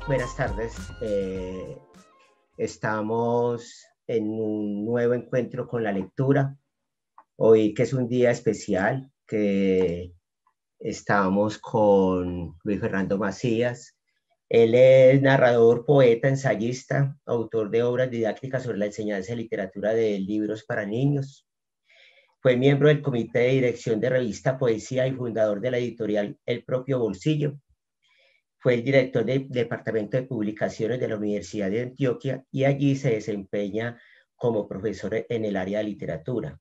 Buenas tardes. Estamos en un nuevo encuentro con la lectura. Hoy que es un día especial, que estamos con Luis Fernando Macías. Él es narrador, poeta, ensayista, autor de obras didácticas sobre la enseñanza de literatura de libros para niños. Fue miembro del comité de dirección de revista Poesía y fundador de la editorial El Propio Bolsillo. Fue el director del Departamento de Publicaciones de la Universidad de Antioquia y allí se desempeña como profesor en el área de literatura.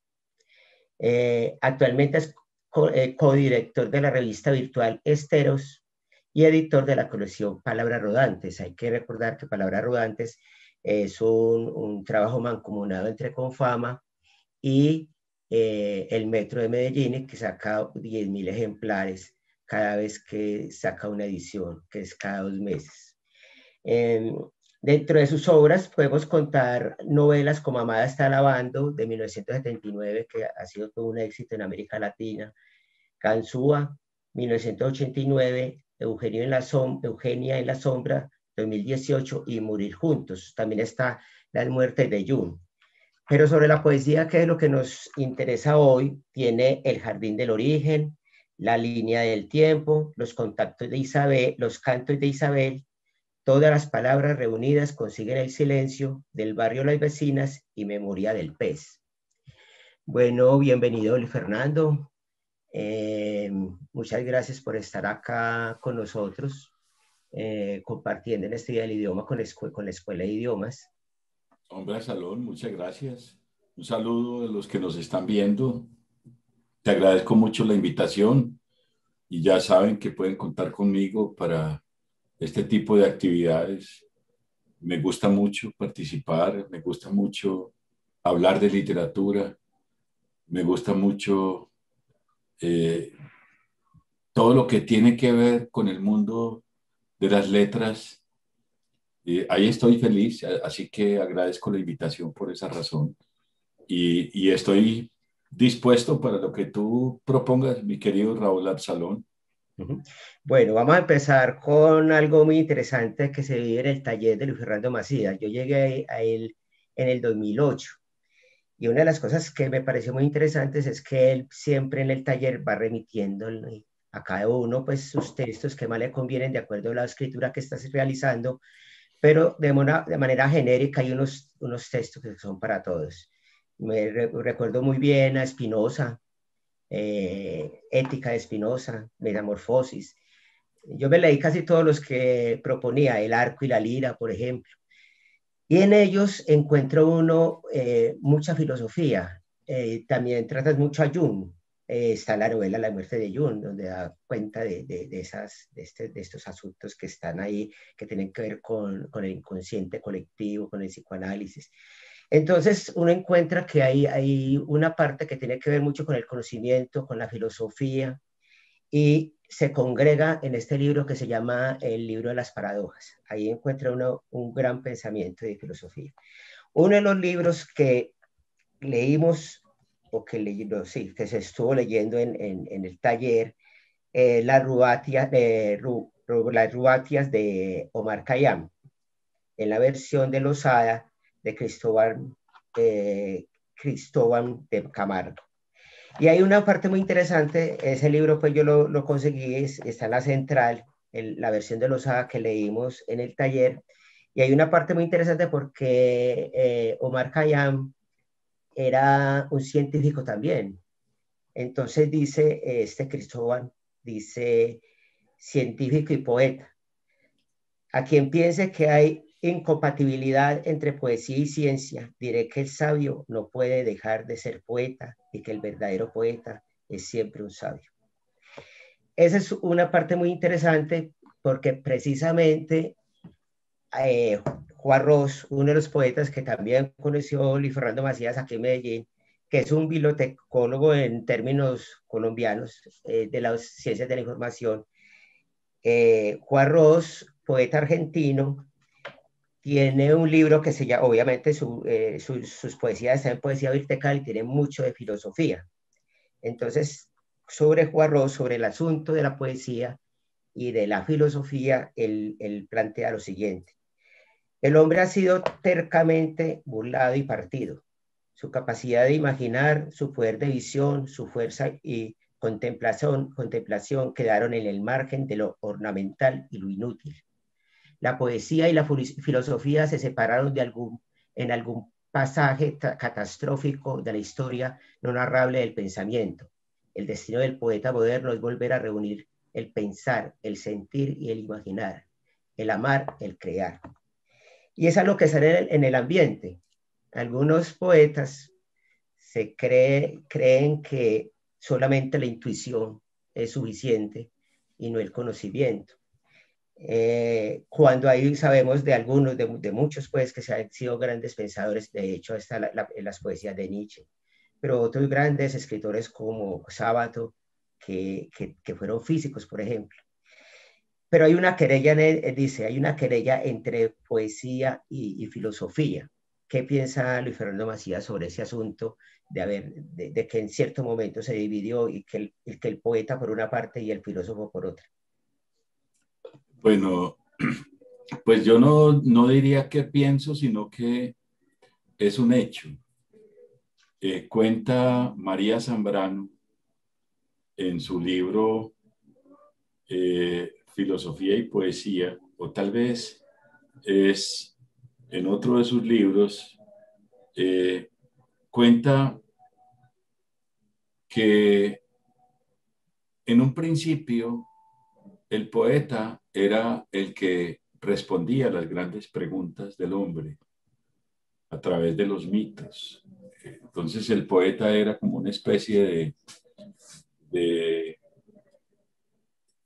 Actualmente es codirector de la revista virtual Esteros y editor de la colección Palabras Rodantes. Hay que recordar que Palabras Rodantes es un trabajo mancomunado entre Confama y el Metro de Medellín, que saca 10.000 ejemplares cada vez que saca una edición, que es cada 2 meses. Dentro de sus obras podemos contar novelas como Amada está lavando, de 1979, que ha sido todo un éxito en América Latina, Ganzúa, 1989, Eugenia en la sombra, 2018, y Morir juntos. También está Las muertes de Jung. Pero sobre la poesía, que es lo que nos interesa hoy, tiene El jardín del origen, La línea del tiempo, Los contactos de Isabel, Los cantos de Isabel, Todas las palabras reunidas consiguen el silencio, Del barrio Las vecinas y Memoria del pez. Bueno, bienvenido, Luis Fernando. Muchas gracias por estar acá con nosotros, compartiendo en este día del idioma con la Escuela de Idiomas. Hombre, Salón, muchas gracias. Un saludo a los que nos están viendo. Te agradezco mucho la invitación y ya saben que pueden contar conmigo para este tipo de actividades. Me gusta mucho participar, me gusta mucho hablar de literatura, me gusta mucho eh, todo lo que tiene que ver con el mundo de las letras. Ahí estoy feliz, así que agradezco la invitación por esa razón. Y estoy dispuesto para lo que tú propongas, mi querido Raúl Absalón. Bueno, vamos a empezar con algo muy interesante que se vive en el taller de Luis Fernando Macías. Yo llegué a él en el 2008 y una de las cosas que me pareció muy interesantes es que él siempre en el taller va remitiendo a cada uno pues sus textos que más le convienen de acuerdo a la escritura que estás realizando, pero de manera genérica hay unos textos que son para todos. Recuerdo muy bien a Spinoza, Ética de Spinoza, Metamorfosis. Yo me leí casi todos los que proponía, El arco y la lira, por ejemplo. Y en ellos encuentro uno mucha filosofía. También tratas mucho a Jung. Está la novela La muerte de Jung, donde da cuenta de estos asuntos que están ahí, que tienen que ver con el inconsciente colectivo, con el psicoanálisis. Entonces uno encuentra que hay una parte que tiene que ver mucho con el conocimiento, con la filosofía, y se congrega en este libro que se llama El libro de las paradojas. Ahí encuentra uno un gran pensamiento de filosofía. Uno de los libros que leímos, o que se estuvo leyendo en el taller, las Rubatias de Omar Khayyam, en la versión de Losada de Cristóbal de Camargo. Y hay una parte muy interesante, ese libro pues yo lo conseguí, está en la central, la versión de Losada que leímos en el taller, y hay una parte muy interesante porque Omar Khayyam era un científico también. Entonces dice, Cristóbal, dice, científico y poeta. A quien piense que hay incompatibilidad entre poesía y ciencia, diré que el sabio no puede dejar de ser poeta y que el verdadero poeta es siempre un sabio. Esa es una parte muy interesante porque precisamente Juan Ros, uno de los poetas que también conoció Luis Fernando Macías aquí en Medellín, que es un bibliotecólogo en términos colombianos de las ciencias de la información. Juan Ros, poeta argentino, tiene un libro que se llama, obviamente sus poesías están en poesía virtecal y tiene mucho de filosofía. Entonces, sobre Juan Ros, sobre el asunto de la poesía, y de la filosofía, él plantea lo siguiente. El hombre ha sido tercamente burlado y partido. Su capacidad de imaginar, su poder de visión, su fuerza y contemplación quedaron en el margen de lo ornamental y lo inútil. La poesía y la filosofía se separaron en algún pasaje catastrófico de la historia no narrable del pensamiento. El destino del poeta moderno es volver a reunir el pensar, el sentir y el imaginar, el amar, el crear. Y es algo que sale en el ambiente. Algunos poetas creen que solamente la intuición es suficiente y no el conocimiento. Cuando ahí sabemos de algunos, de muchos, pues, que se han sido grandes pensadores, de hecho, está en las poesías de Nietzsche, pero otros grandes escritores como Sábato, que fueron físicos, por ejemplo. Pero hay una querella, dice, hay una querella entre poesía y filosofía. ¿Qué piensa Luis Fernando Macías sobre ese asunto de que en cierto momento se dividió y que el poeta por una parte y el filósofo por otra? Bueno, pues yo no diría que pienso, sino que es un hecho. Cuenta María Zambrano en su libro Filosofía y Poesía, o tal vez es en otro de sus libros, cuenta que en un principio el poeta era el que respondía a las grandes preguntas del hombre a través de los mitos. Entonces el poeta era como una especie de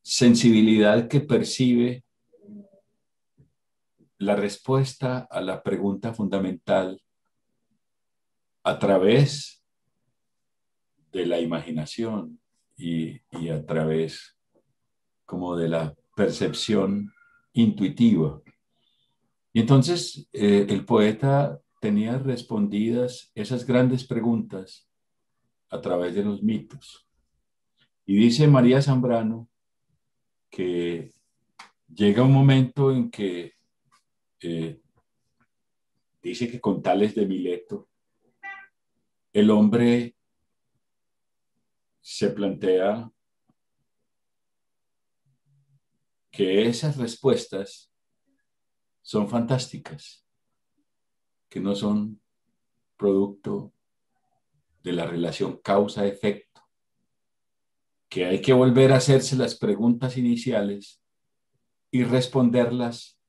sensibilidad que percibe la respuesta a la pregunta fundamental a través de la imaginación y a través como de la percepción intuitiva. Y entonces el poeta tenía respondidas esas grandes preguntas a través de los mitos. Y dice María Zambrano que llega un momento en que dice que con Tales de Mileto el hombre se plantea que esas respuestas son fantásticas, que no son producto de la relación causa-efecto, que hay que volver a hacerse las preguntas iniciales y responderlas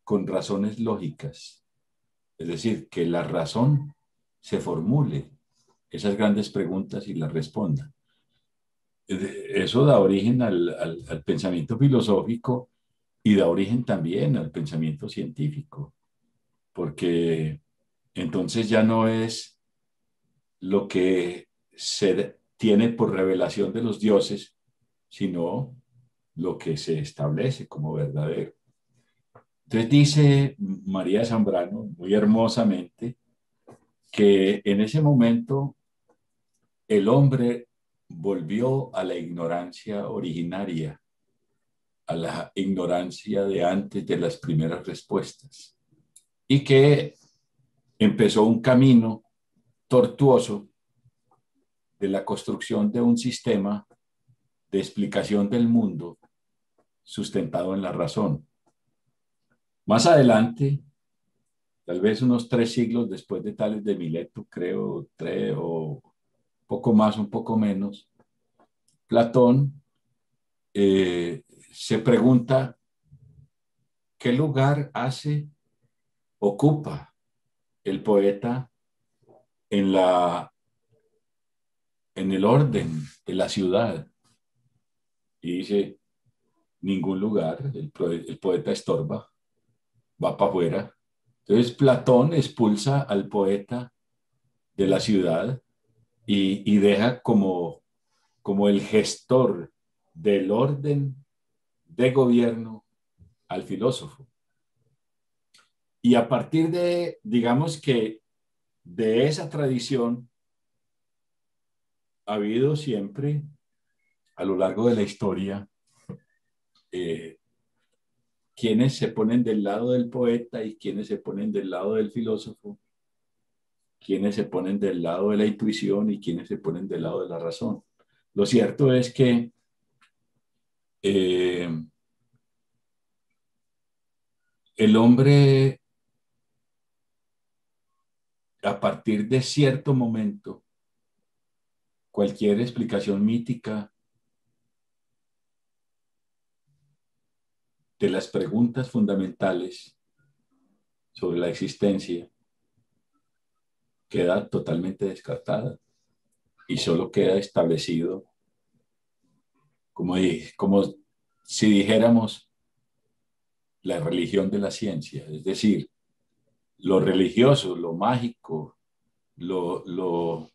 con razones lógicas. Es decir, que la razón se formule esas grandes preguntas y las responda. Eso da origen al pensamiento filosófico y da origen también al pensamiento científico, porque entonces ya no es lo que se tiene por revelación de los dioses, sino lo que se establece como verdadero. Entonces dice María Zambrano muy hermosamente que en ese momento el hombre volvió a la ignorancia originaria, a la ignorancia de antes de las primeras respuestas, y que empezó un camino tortuoso de la construcción de un sistema de explicación del mundo sustentado en la razón. Más adelante, tal vez unos 3 siglos después de Tales de Mileto, creo, 3 o poco más, un poco menos, Platón se pregunta qué lugar ocupa el poeta en en el orden de la ciudad. Y dice, ningún lugar, el poeta estorba, va para afuera. Entonces Platón expulsa al poeta de la ciudad y deja como el gestor del orden de gobierno al filósofo. Y a partir de, digamos que de esa tradición, ha habido siempre, a lo largo de la historia, eh, quienes se ponen del lado del poeta y quienes se ponen del lado del filósofo, quienes se ponen del lado de la intuición y quienes se ponen del lado de la razón. Lo cierto es que eh, el hombre, a partir de cierto momento, cualquier explicación mítica de las preguntas fundamentales sobre la existencia queda totalmente descartada y solo queda establecido como si dijéramos la religión de la ciencia, es decir, lo religioso, lo mágico, lo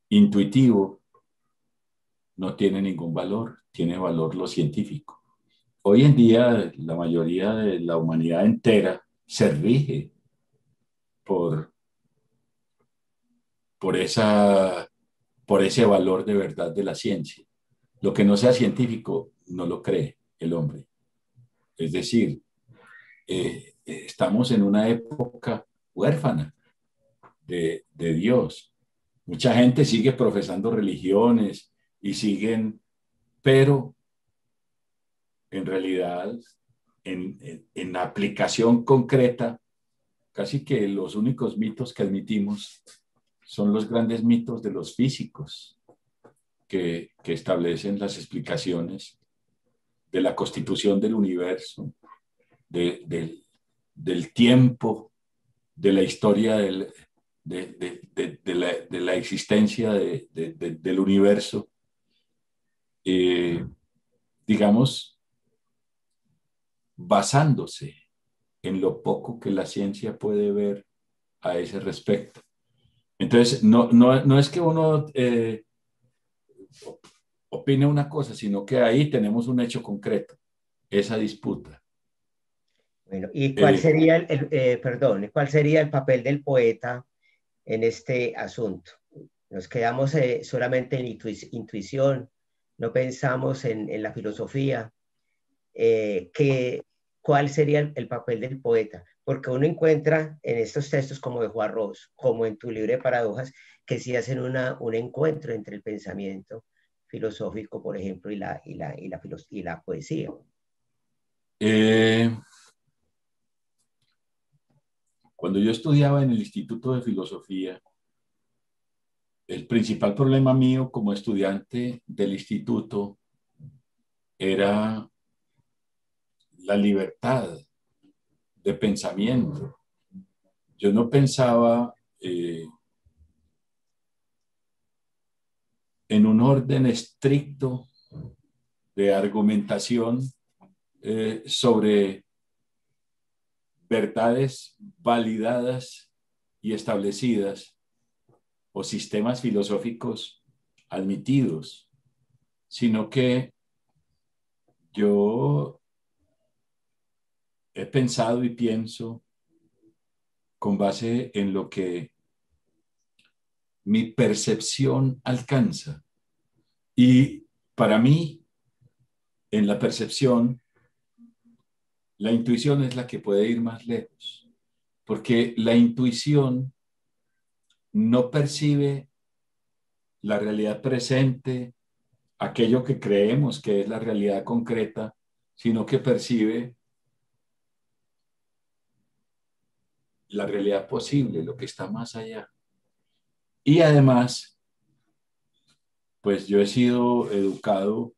intuitivo no tiene ningún valor, tiene valor lo científico. Hoy en día la mayoría de la humanidad entera se rige por, por, esa, por ese valor de verdad de la ciencia. Lo que no sea científico no lo cree el hombre. Es decir, estamos en una época huérfana de Dios. Mucha gente sigue profesando religiones y siguen, pero en realidad, en la aplicación concreta, casi que los únicos mitos que admitimos son los grandes mitos de los físicos que establecen las explicaciones de la constitución del universo, del tiempo, de la historia de la existencia del universo, digamos, basándose en lo poco que la ciencia puede ver a ese respecto. Entonces, no es que uno opine una cosa, sino que ahí tenemos un hecho concreto, esa disputa. Bueno, ¿y cuál Eh, sería perdón, cuál sería el papel del poeta en este asunto? Nos quedamos solamente en intuición, no pensamos en la filosofía. ¿Cuál sería el papel del poeta? Porque uno encuentra en estos textos como de Juan Ros, como en tu libro de paradojas, que sí hacen un encuentro entre el pensamiento filosófico, por ejemplo, y la poesía. eh, Cuando yo estudiaba en el Instituto de Filosofía, el principal problema mío como estudiante del instituto era la libertad de pensamiento. Yo no pensaba en un orden estricto de argumentación sobre verdades validadas y establecidas o sistemas filosóficos admitidos, sino que yo he pensado y pienso con base en lo que mi percepción alcanza. Y para mí, en la percepción, la intuición es la que puede ir más lejos, porque la intuición no percibe la realidad presente, aquello que creemos que es la realidad concreta, sino que percibe la realidad posible, lo que está más allá. Y además, pues yo he sido educado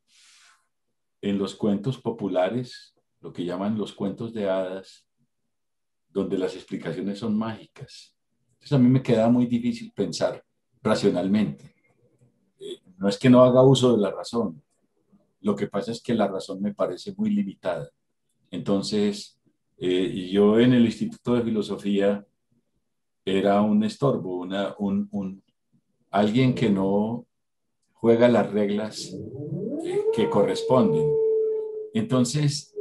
en los cuentos populares, lo que llaman los cuentos de hadas, donde las explicaciones son mágicas. Entonces a mí me queda muy difícil pensar racionalmente. No es que no haga uso de la razón, lo que pasa es que la razón me parece muy limitada. Entonces, yo en el Instituto de Filosofía era un estorbo, alguien que no juega las reglas que corresponden. Entonces,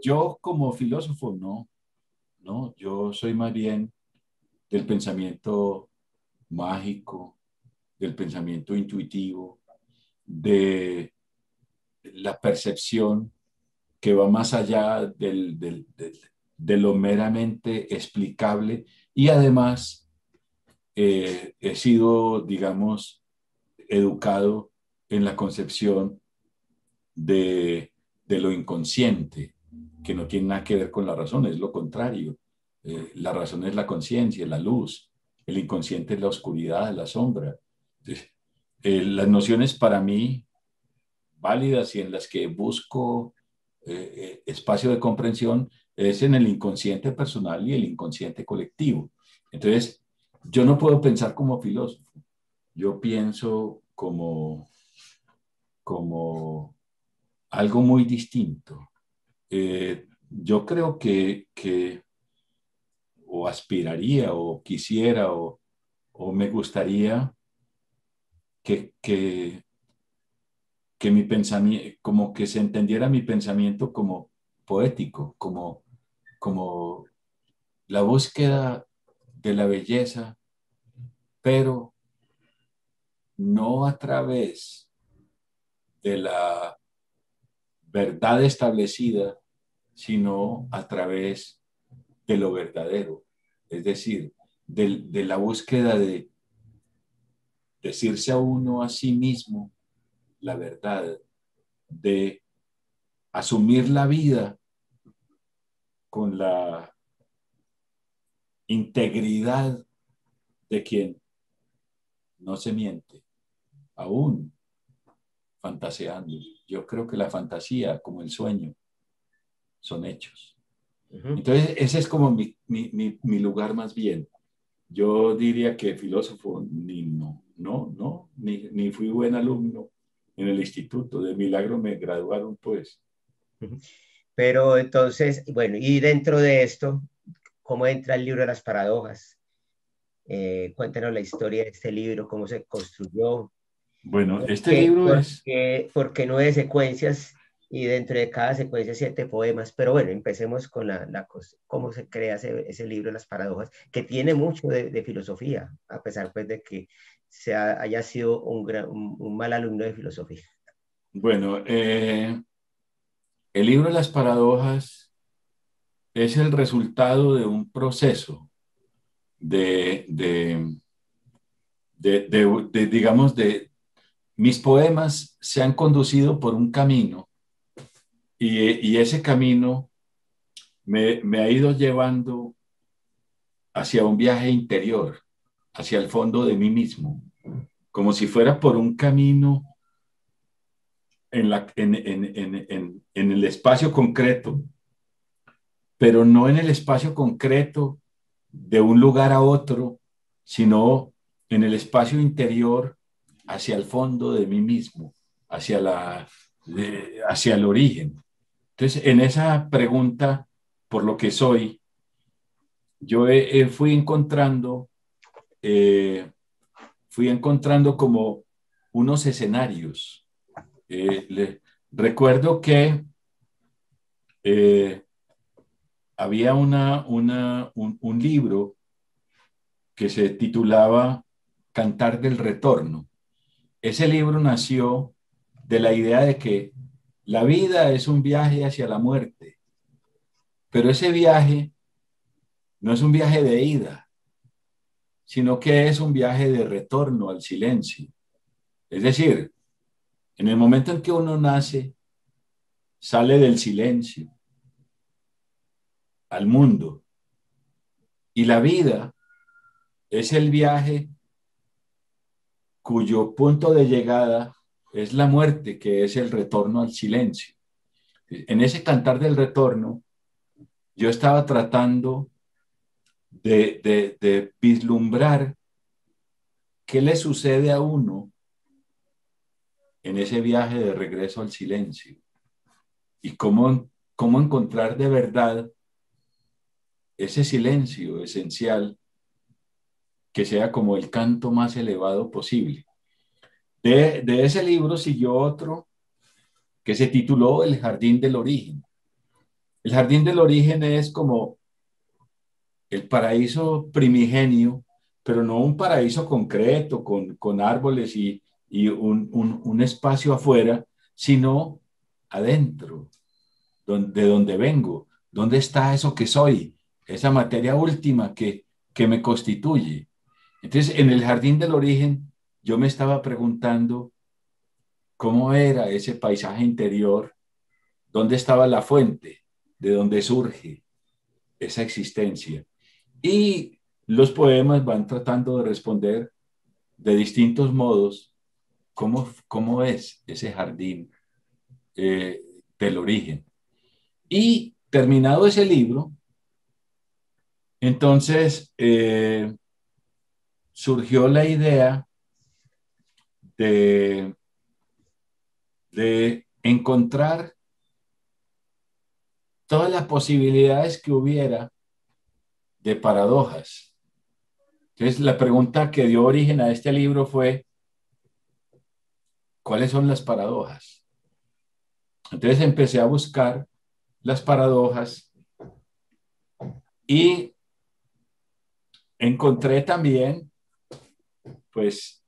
yo como filósofo, no, yo soy más bien del pensamiento mágico, del pensamiento intuitivo, de la percepción que va más allá de lo meramente explicable, y además he sido, digamos, educado en la concepción de lo inconsciente, que no tiene nada que ver con la razón, es lo contrario. La razón es la conciencia, la luz, el inconsciente es la oscuridad, la sombra. Entonces, las nociones para mí válidas y en las que busco espacio de comprensión es en el inconsciente personal y el inconsciente colectivo. Entonces, yo no puedo pensar como filósofo, yo pienso como algo muy distinto. Yo creo que o aspiraría o quisiera o me gustaría que, que, que mi pensamiento, como que se entendiera mi pensamiento como poético, como la búsqueda de la belleza, pero no a través de la verdad establecida, sino a través de lo verdadero, es decir, de la búsqueda de decirse a uno a sí mismo la verdad, de asumir la vida con la integridad de quien no se miente, aún fantaseando. Yo creo que la fantasía, como el sueño, son hechos. Ujú. Entonces, ese es como mi lugar más bien. Yo diría que filósofo ni fui buen alumno en el instituto. De milagro me graduaron, pues. Ujú. Pero entonces, bueno, y dentro de esto, ¿cómo entra el libro de las paradojas? Cuéntanos la historia de este libro, cómo se construyó, Bueno, este libro es, por qué 9 secuencias y dentro de cada secuencia 7 poemas. Pero bueno, empecemos con cómo se crea ese libro de las paradojas, que tiene mucho de filosofía, a pesar pues de que haya sido un mal alumno de filosofía. bueno, el libro de las paradojas es el resultado de un proceso de, de, digamos, de mis poemas se han conducido por un camino y ese camino me ha ido llevando hacia un viaje interior, hacia el fondo de mí mismo, como si fuera por un camino en el espacio concreto, pero no en el espacio concreto de un lugar a otro, sino en el espacio interior hacia el fondo de mí mismo, hacia el origen. Entonces, en esa pregunta, por lo que soy, yo eh, fui encontrando como unos escenarios. Recuerdo que eh, había un libro que se titulaba Cantar del Retorno. Ese libro nació de la idea de que la vida es un viaje hacia la muerte, pero ese viaje no es un viaje de ida, sino que es un viaje de retorno al silencio. Es decir, en el momento en que uno nace, sale del silencio al mundo y la vida es el viaje cuyo punto de llegada es la muerte, que es el retorno al silencio. En ese cantar del retorno, yo estaba tratando de vislumbrar qué le sucede a uno en ese viaje de regreso al silencio y cómo encontrar de verdad ese silencio esencial que sea como el canto más elevado posible. De ese libro siguió otro que se tituló El Jardín del Origen. El Jardín del Origen es como el paraíso primigenio, pero no un paraíso concreto con árboles y un espacio afuera, sino adentro, de dónde vengo, dónde está eso que soy, esa materia última que me constituye. Entonces, en el jardín del origen, yo me estaba preguntando cómo era ese paisaje interior, dónde estaba la fuente, de dónde surge esa existencia. Y los poemas van tratando de responder de distintos modos cómo es ese jardín eh, del origen. Y terminado ese libro, entonces surgió la idea de, de encontrar todas las posibilidades que hubiera de paradojas. Entonces, la pregunta que dio origen a este libro fue, ¿cuáles son las paradojas? Entonces empecé a buscar las paradojas y encontré también, pues,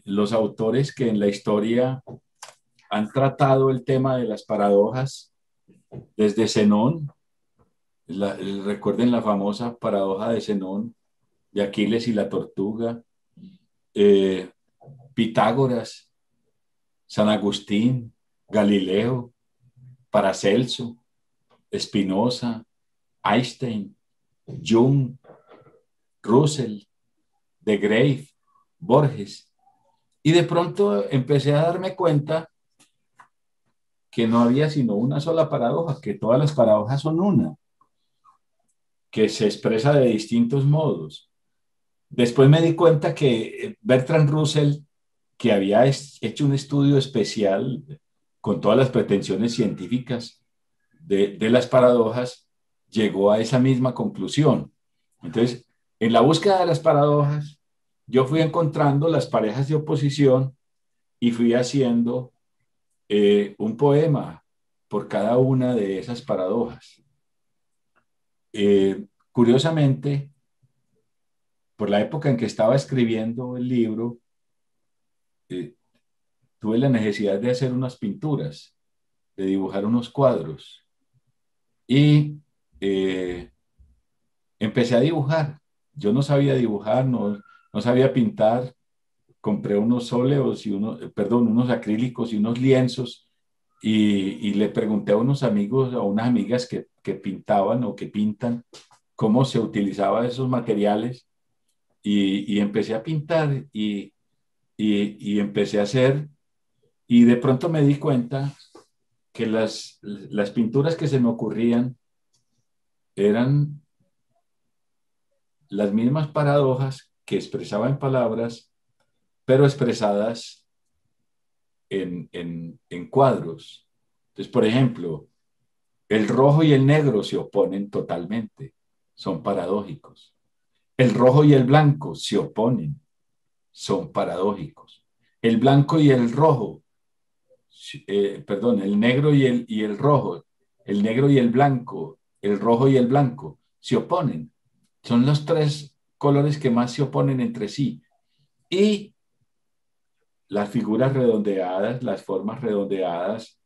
los autores que en la historia han tratado el tema de las paradojas desde Zenón. Recuerden la famosa paradoja de Zenón, de Aquiles y la tortuga, eh, Pitágoras, San Agustín, Galileo, Paracelso, Spinoza, Einstein, Jung, Russell, de Grave, Borges. Y de pronto empecé a darme cuenta que no había sino una sola paradoja, que todas las paradojas son una, que se expresa de distintos modos. Después me di cuenta que Bertrand Russell, que había hecho un estudio especial con todas las pretensiones científicas de las paradojas, llegó a esa misma conclusión. Entonces, en la búsqueda de las paradojas, yo fui encontrando las parejas de oposición y fui haciendo un poema por cada una de esas paradojas. Curiosamente, por la época en que estaba escribiendo el libro, tuve la necesidad de hacer unas pinturas, de dibujar unos cuadros y empecé a dibujar. Yo no sabía dibujar, no sabía pintar. Compré unos óleos y unos acrílicos y unos lienzos y le pregunté a unos amigos, a unas amigas que pintaban o que pintan, cómo se utilizaban esos materiales y empecé a pintar y empecé a hacer y de pronto me di cuenta que las pinturas que se me ocurrían eran las mismas paradojas que expresaba en palabras, pero expresadas en cuadros. Entonces, por ejemplo, el rojo y el negro se oponen totalmente, son paradójicos. El rojo y el blanco se oponen, son paradójicos. El blanco y el rojo, el negro y el rojo, el negro y el blanco, el rojo y el blanco, se oponen. Son los tres colores que más se oponen entre sí. Y las figuras redondeadas, las formas redondeadas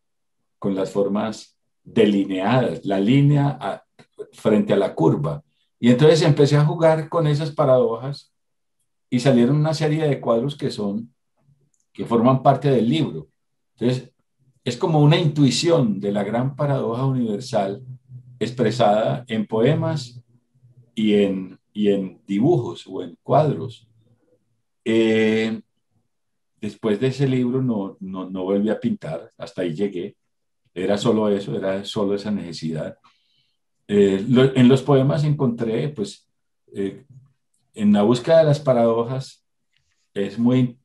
con las formas delineadas, la línea frente a la curva. Y entonces empecé a jugar con esas paradojas y salieron una serie de cuadros que forman parte del libro. Entonces, es como una intuición de la gran paradoja universal expresada en poemas y en dibujos o en cuadros. Eh, Después de ese libro no volví a pintar, hasta ahí llegué. Era solo eso, era solo esa necesidad. En los poemas encontré, pues, en la búsqueda de las paradojas, es muy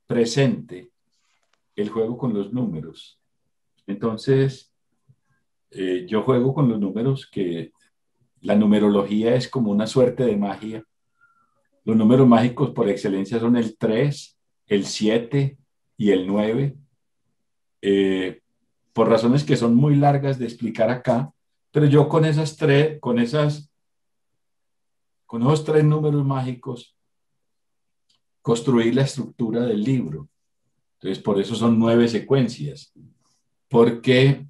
presente el juego con los números. Entonces, yo juego con los números que la numerología es como una suerte de magia. Los números mágicos por excelencia son el 3, el 7 y el 9. Por razones que son muy largas de explicar acá, pero yo con esos tres números mágicos construí la estructura del libro. Entonces, por eso son 9 secuencias, porque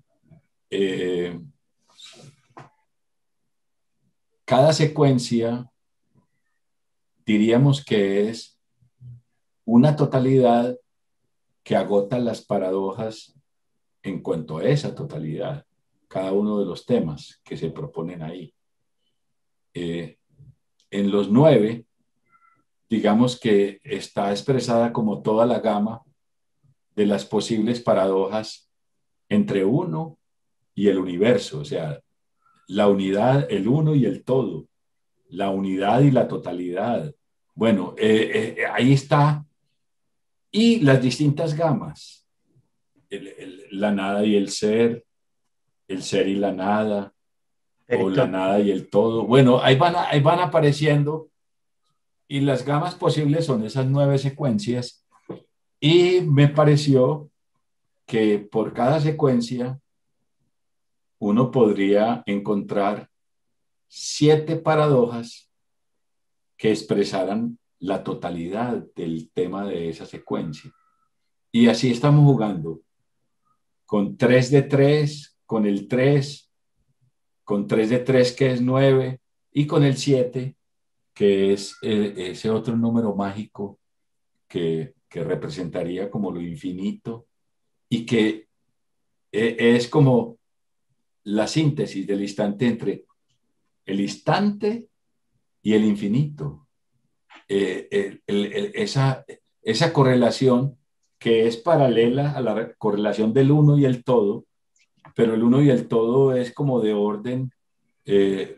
cada secuencia diríamos que es una totalidad que agota las paradojas en cuanto a esa totalidad, cada uno de los temas que se proponen ahí. En los 9, digamos que está expresada como toda la gama de las posibles paradojas entre uno y el universo, o sea, la unidad, el uno y el todo, la unidad y la totalidad. Bueno, ahí está. Y las distintas gamas, la nada y el ser y la nada, o la Perfecto. nada y el todo. Bueno, ahí van apareciendo y las gamas posibles son esas 9 secuencias y me pareció que por cada secuencia uno podría encontrar 7 paradojas que expresaran la totalidad del tema de esa secuencia. Y así estamos jugando con 3 de 3, con el 3, con 3 de 3 que es 9 y con el 7 que es ese otro número mágico que representaría como lo infinito y que es como la síntesis del instante entre el instante y el infinito. Esa correlación que es paralela a la correlación del uno y el todo, pero el uno y el todo es como de orden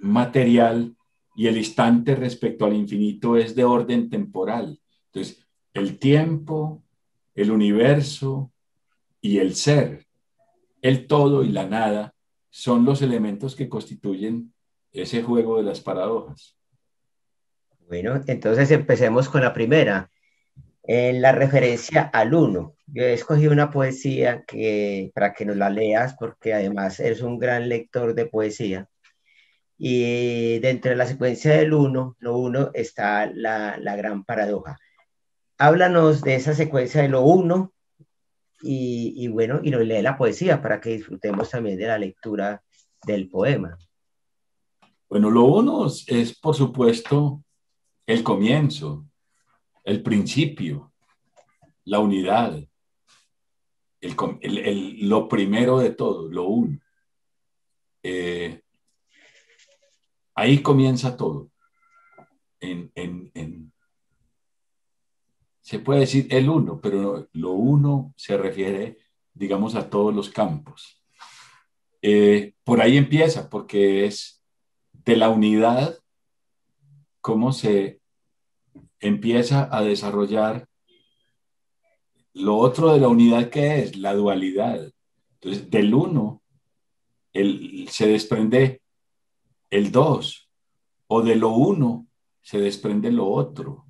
material y el instante respecto al infinito es de orden temporal. Entonces, el tiempo, el universo y el ser, el todo y la nada, son los elementos que constituyen ese juego de las paradojas. Bueno, entonces empecemos con la primera. En la referencia al uno, yo he escogido una poesía para que nos la leas, porque además eres un gran lector de poesía. Y dentro de la secuencia del uno, lo uno está la gran paradoja. Háblanos de esa secuencia de lo uno y bueno, y nos lee la poesía para que disfrutemos también de la lectura del poema. Bueno, lo uno es, por supuesto, el comienzo, el principio, la unidad, lo primero de todo, lo uno. Eh, Ahí comienza todo. Se puede decir el uno, pero lo uno se refiere, digamos, a todos los campos. Por ahí empieza, porque es de la unidad cómo se empieza a desarrollar lo otro de la unidad que es la dualidad. Entonces, del uno se desprende el dos, o de lo uno se desprende lo otro,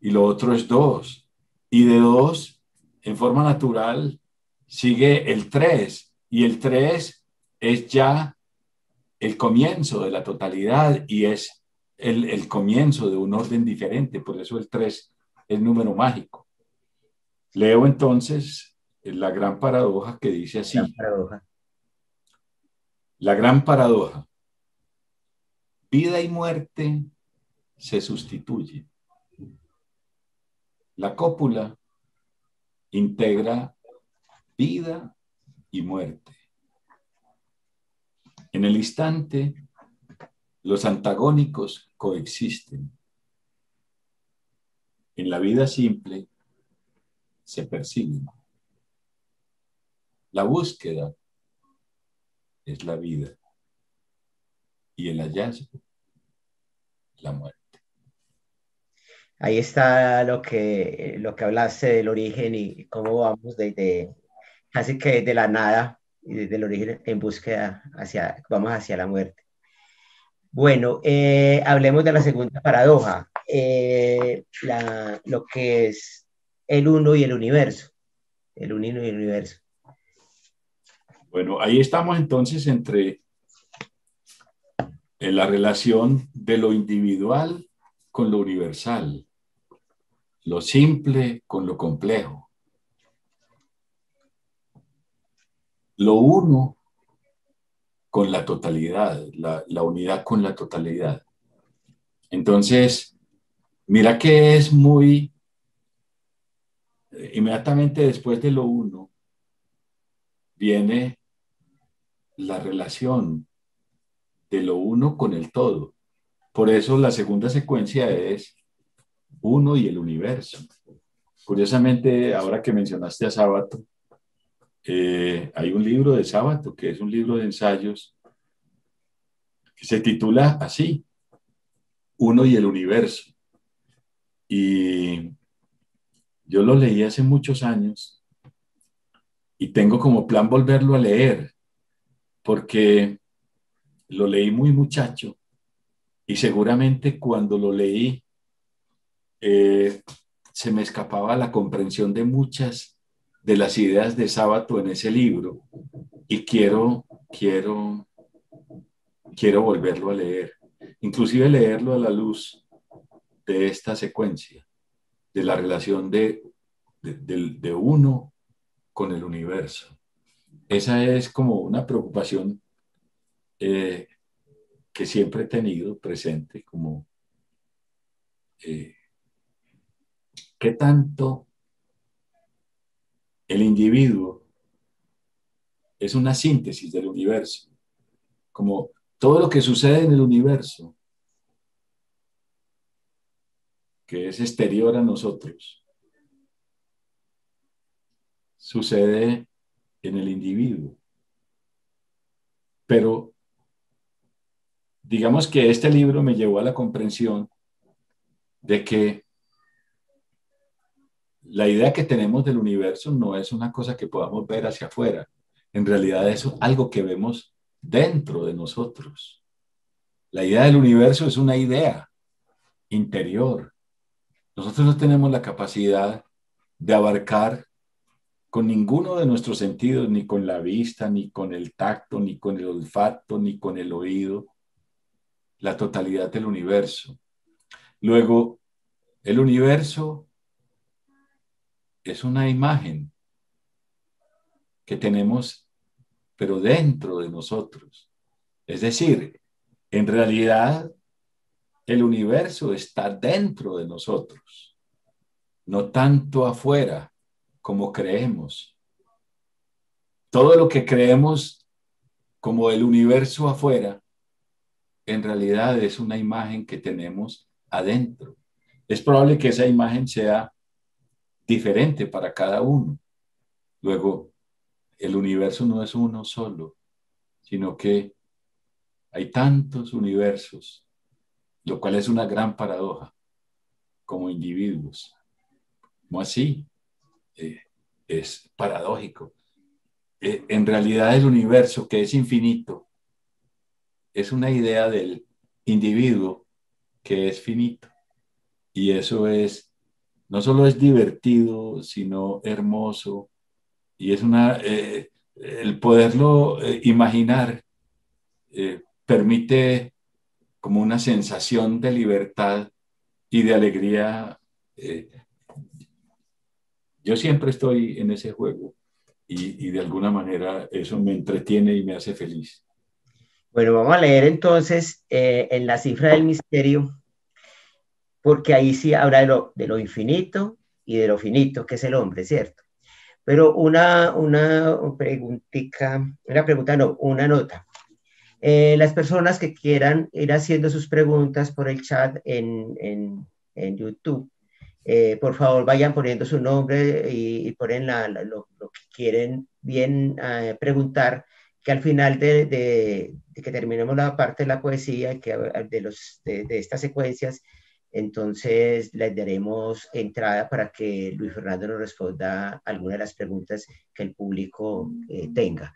y lo otro es dos, y de dos, en forma natural, sigue el tres, y el tres es ya el comienzo de la totalidad y es el comienzo de un orden diferente, por eso el tres es número mágico. Leo entonces la gran paradoja que dice Gran así, paradoja. la gran paradoja, vida y muerte se sustituyen. La cópula integra vida y muerte. En el instante, los antagónicos coexisten. En la vida simple se persiguen. La búsqueda es la vida y el hallazgo, la muerte. Ahí está lo que hablaste del origen y cómo vamos desde casi que de la nada y desde el origen en búsqueda vamos hacia la muerte. Bueno, hablemos de la segunda paradoja, lo que es el uno y el universo, el uno y el universo. Bueno, ahí estamos entonces entre la relación de lo individual con lo universal, lo simple con lo complejo. lo uno con la totalidad, la unidad con la totalidad. Entonces, mira que es muy, inmediatamente después de lo uno, viene la relación de lo uno con el todo. Por eso la segunda secuencia es uno y el universo. Curiosamente, ahora que mencionaste a Sábato, hay un libro de Sábato que es un libro de ensayos que se titula así, Uno y el universo. Y yo lo leí hace muchos años y tengo como plan volverlo a leer porque lo leí muy muchacho y seguramente cuando lo leí eh, se me escapaba la comprensión de muchas de las ideas de Sábato en ese libro y quiero volverlo a leer, inclusive leerlo a la luz de esta secuencia, de la relación de uno con el universo. Esa es como una preocupación eh, que siempre he tenido presente, como eh, qué tanto el individuo es una síntesis del universo, como todo lo que sucede en el universo, que es exterior a nosotros, sucede en el individuo. Pero digamos que este libro me llevó a la comprensión de que la idea que tenemos del universo no es una cosa que podamos ver hacia afuera. En realidad es algo que vemos dentro de nosotros. La idea del universo es una idea interior. Nosotros no tenemos la capacidad de abarcar con ninguno de nuestros sentidos, ni con la vista, ni con el tacto, ni con el olfato, ni con el oído, la totalidad del universo. Luego, el universo es una imagen que tenemos, pero dentro de nosotros. Es decir, en realidad, el universo está dentro de nosotros, no tanto afuera como creemos. Todo lo que creemos como el universo afuera, en realidad es una imagen que tenemos adentro. Es probable que esa imagen sea diferente para cada uno. Luego, el universo no es uno solo, sino que hay tantos universos, lo cual es una gran paradoja como individuos. ¿Cómo así? Eh, es paradójico. En realidad el universo, que es infinito, es una idea del individuo que es finito. Y eso es, no solo es divertido, sino hermoso. Y es el poderlo imaginar permite como una sensación de libertad y de alegría. Eh, yo siempre estoy en ese juego y de alguna manera eso me entretiene y me hace feliz. Bueno, vamos a leer entonces en la cifra del misterio, porque ahí sí habla de lo infinito y de lo finito, que es el hombre, ¿cierto? Pero una preguntita, una pregunta no, una nota. Las personas que quieran ir haciendo sus preguntas por el chat en YouTube, por favor vayan poniendo su nombre y ponen lo que quieren bien preguntar, que al final de que terminemos la parte de la poesía, de estas secuencias, entonces les daremos entrada para que Luis Fernando nos responda alguna de las preguntas que el público tenga.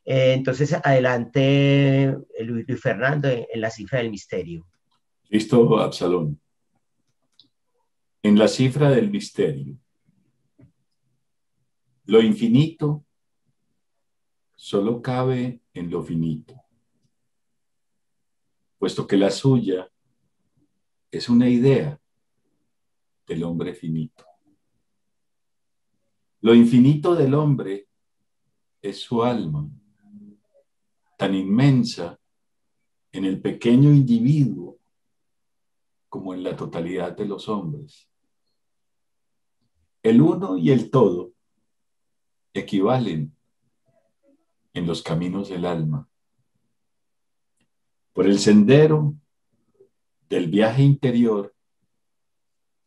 Entonces, adelante, Luis Fernando, en la cifra del misterio. Listo, Absalón. En la cifra del misterio, lo infinito solo cabe en lo finito, puesto que la suya es una idea del hombre finito. Lo infinito del hombre es su alma, tan inmensa en el pequeño individuo como en la totalidad de los hombres. El uno y el todo equivalen en los caminos del alma. Por el sendero del viaje interior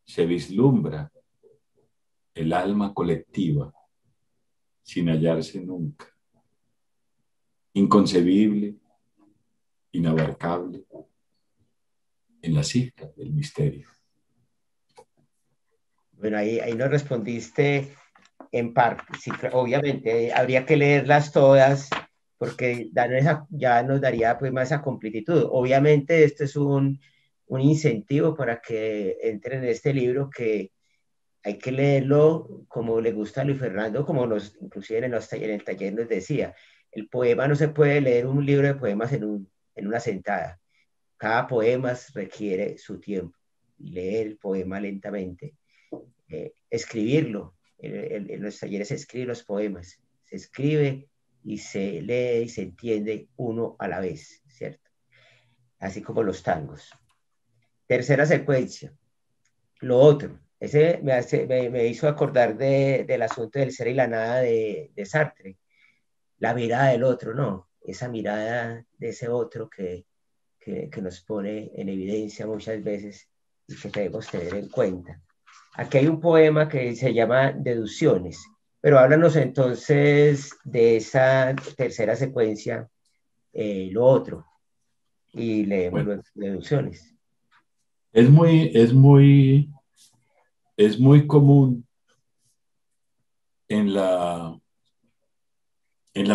se vislumbra el alma colectiva sin hallarse nunca. Inconcebible, inabarcable, en la cifra del misterio. Bueno, ahí nos respondiste en parte. Sí, obviamente habría que leerlas todas porque ya nos daría pues más esa completitud. Obviamente esto es un incentivo para que entren en este libro que hay que leerlo como le gusta a Luis Fernando, como inclusive en el taller nos decía. El poema no se puede leer un libro de poemas en una sentada. Cada poema requiere su tiempo. Leer el poema lentamente, escribirlo. En los talleres se escriben los poemas. Se escribe y se lee y se entiende uno a la vez, ¿cierto? Así como los tangos. Tercera secuencia. Lo otro. Ese me hizo acordar del asunto del ser y la nada de Sartre. La mirada del otro, ¿no? Esa mirada de ese otro que nos pone en evidencia muchas veces y que debemos tener en cuenta. Aquí hay un poema que se llama Deducciones, pero háblanos entonces de esa tercera secuencia, lo otro, y leemos Bueno, luego Deducciones. es muy, es muy, es muy común en la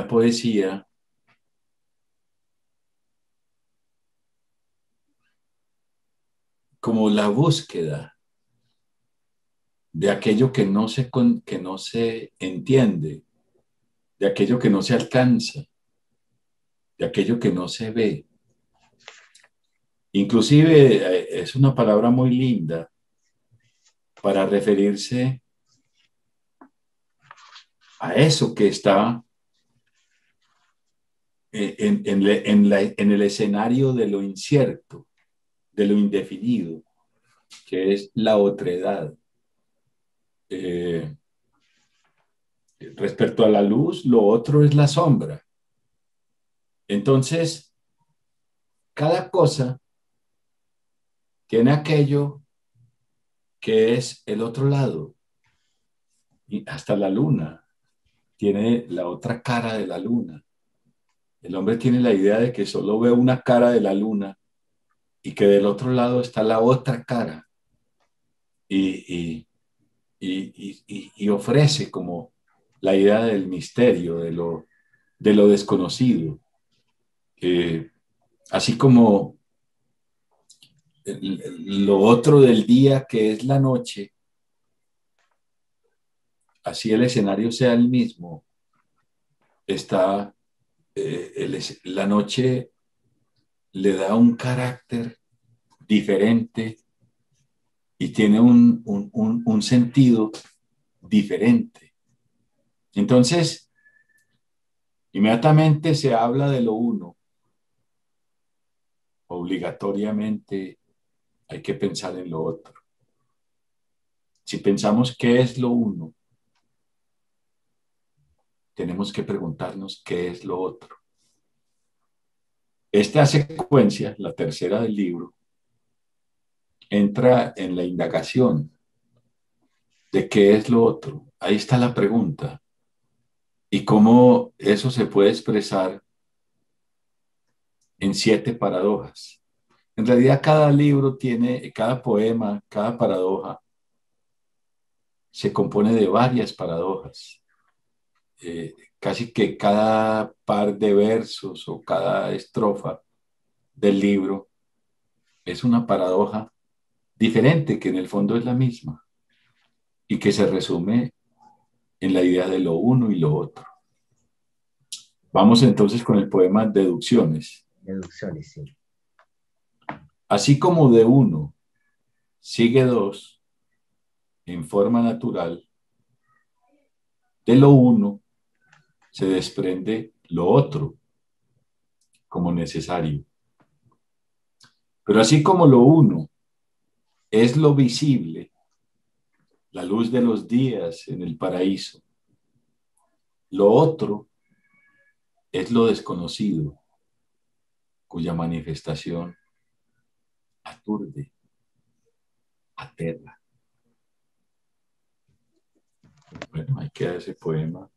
poesía como la búsqueda de aquello que no se entiende, de aquello que no se alcanza, de aquello que no se ve. Inclusive es una palabra muy linda para referirse a eso que está en el escenario de lo incierto, de lo indefinido, que es la otredad. Respecto a la luz, lo otro es la sombra. Entonces, cada cosa tiene aquello que es el otro lado. Y hasta la luna tiene la otra cara de la luna. El hombre tiene la idea de que solo ve una cara de la luna y que del otro lado está la otra cara. Y, y ofrece como la idea del misterio, de lo desconocido. Así como lo otro del día que es la noche, así el escenario sea el mismo, está la noche le da un carácter diferente y tiene un sentido diferente. Entonces, inmediatamente se habla de lo uno. Obligatoriamente hay que pensar en lo otro. Si pensamos qué es lo uno, tenemos que preguntarnos qué es lo otro. Esta secuencia, la tercera del libro, entra en la indagación de qué es lo otro. Ahí está la pregunta. Y cómo eso se puede expresar en 7 paradojas. En realidad, cada libro tiene, cada poema, cada paradoja, se compone de varias paradojas. Casi que cada par de versos o cada estrofa del libro es una paradoja diferente, que en el fondo es la misma y que se resume en la idea de lo uno y lo otro. Vamos entonces con el poema Deducciones. Deducciones, sí. Así como de uno sigue dos en forma natural, de lo uno se desprende lo otro como necesario. Pero así como lo uno es lo visible, la luz de los días en el paraíso, lo otro es lo desconocido, cuya manifestación aturde, aterra. Bueno, ahí queda ese poema.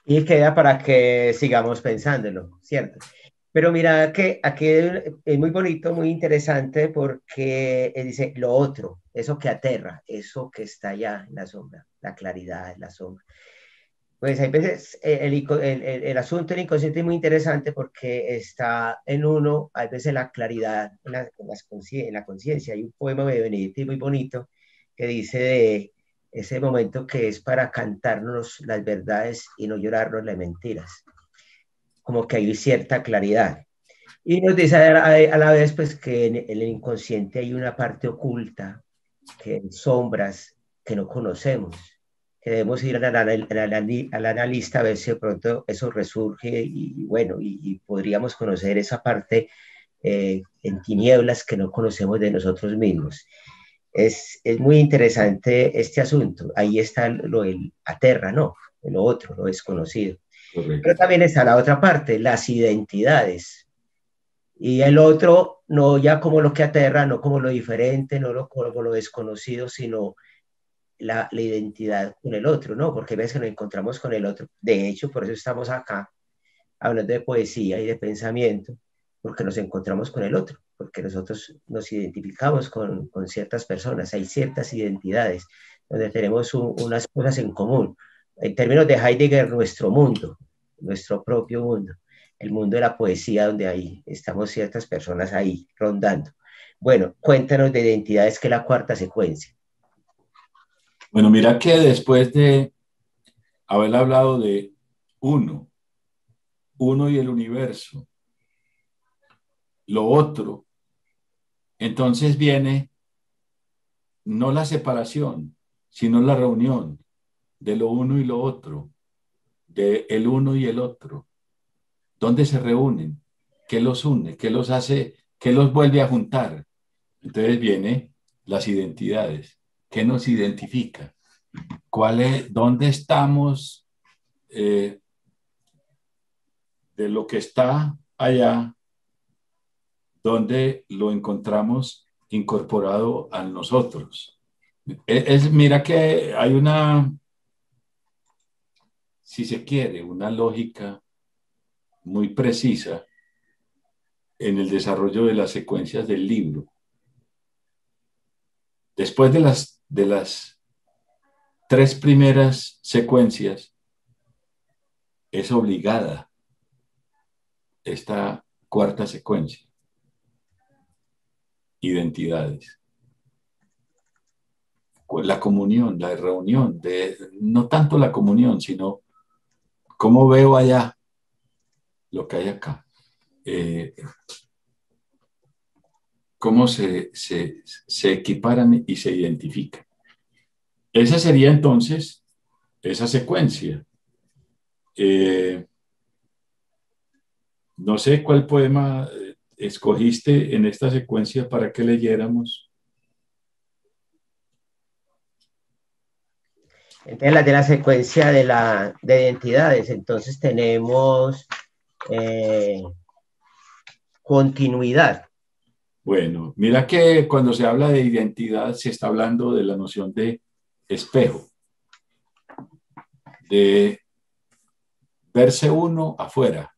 Y queda para que sigamos pensándolo, ¿cierto? Pero mira que aquí es muy bonito, muy interesante porque dice lo otro, eso que aterra, eso que está allá en la sombra, la claridad, la sombra. Pues hay veces el asunto del inconsciente es muy interesante porque está en uno, hay veces la claridad en la conciencia. Hay un poema de Benedetti muy bonito que dice de ese momento que es para cantarnos las verdades y no llorarnos las mentiras. Como que hay cierta claridad. Y nos dice a la vez pues que en el inconsciente hay una parte oculta, que en sombras que no conocemos, que debemos ir al analista a ver si de pronto eso resurge y bueno, y podríamos conocer esa parte en tinieblas que no conocemos de nosotros mismos. Es muy interesante este asunto. Ahí está lo del aterra, ¿no? Lo otro, lo desconocido. Pero Correcto. también está la otra parte, las identidades. Y el otro, no ya como lo que aterra, no como lo diferente, no como lo desconocido, sino la identidad con el otro, ¿no? Porque ves que nos encontramos con el otro. De hecho, por eso estamos acá hablando de poesía y de pensamiento, porque nos encontramos con el otro, porque nosotros nos identificamos con ciertas personas, hay ciertas identidades donde tenemos unas cosas en común. En términos de Heidegger, nuestro mundo, nuestro propio mundo, el mundo de la poesía donde ahí estamos ciertas personas ahí rondando. Bueno, cuéntanos de identidades, que es la cuarta secuencia. Bueno, mira que después de haber hablado de uno, uno y el universo, lo otro, entonces viene no la separación, sino la reunión de lo uno y lo otro, de el uno y el otro. ¿Dónde se reúnen? ¿Qué los une? ¿Qué los hace? ¿Qué los vuelve a juntar? Entonces viene las identidades. ¿Qué nos identifica? ¿Cuál es, dónde estamos de lo que está allá? ¿Dónde lo encontramos incorporado a nosotros? Mira que hay una, si se quiere, una lógica muy precisa en el desarrollo de las secuencias del libro. Después de las tres primeras secuencias, es obligada esta cuarta secuencia, identidades. La comunión, la reunión, no tanto la comunión, sino cómo veo allá lo que hay acá. Cómo se equiparan y se identifican. Esa sería entonces esa secuencia. No sé cuál poema escogiste en esta secuencia para que leyéramos. Entonces, la de la secuencia de identidades, entonces tenemos eh, continuidad. Bueno, mira que cuando se habla de identidad se está hablando de la noción de espejo, de verse uno afuera,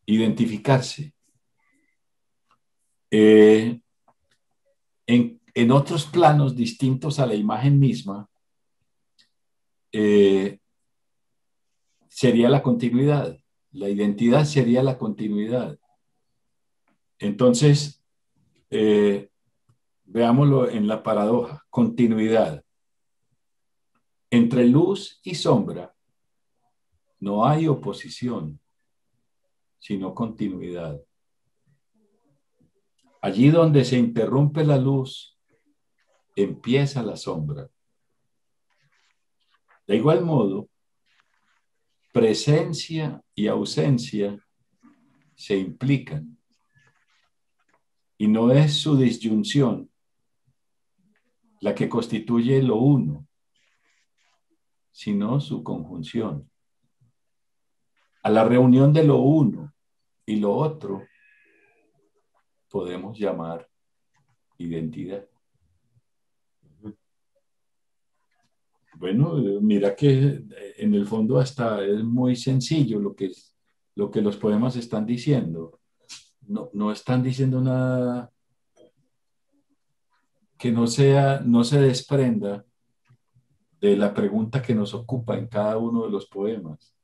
identificarse. Eh, en otros planos distintos a la imagen misma, sería la continuidad. La identidad sería la continuidad. Entonces, veámoslo en la paradoja, continuidad. Entre luz y sombra no hay oposición, sino continuidad. Allí donde se interrumpe la luz, empieza la sombra. De igual modo, presencia y ausencia se implican y no es su disyunción la que constituye lo uno, sino su conjunción. A la reunión de lo uno y lo otro podemos llamar identidad. Bueno, mira que en el fondo hasta es muy sencillo lo que los poemas están diciendo. No están diciendo nada que no se desprenda de la pregunta que nos ocupa en cada uno de los poemas.